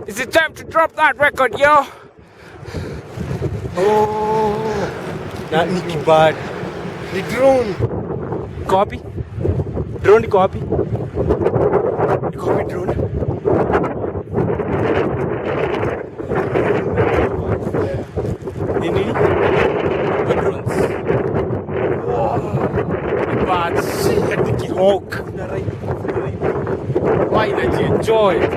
Is it time to drop that record, yo? Oh, not Nicky Bad. The drone. Copy. Drone di copy. You copy drone. Ini drones. Wow. Bad shit, Nicky Hawk. Why did you enjoy it?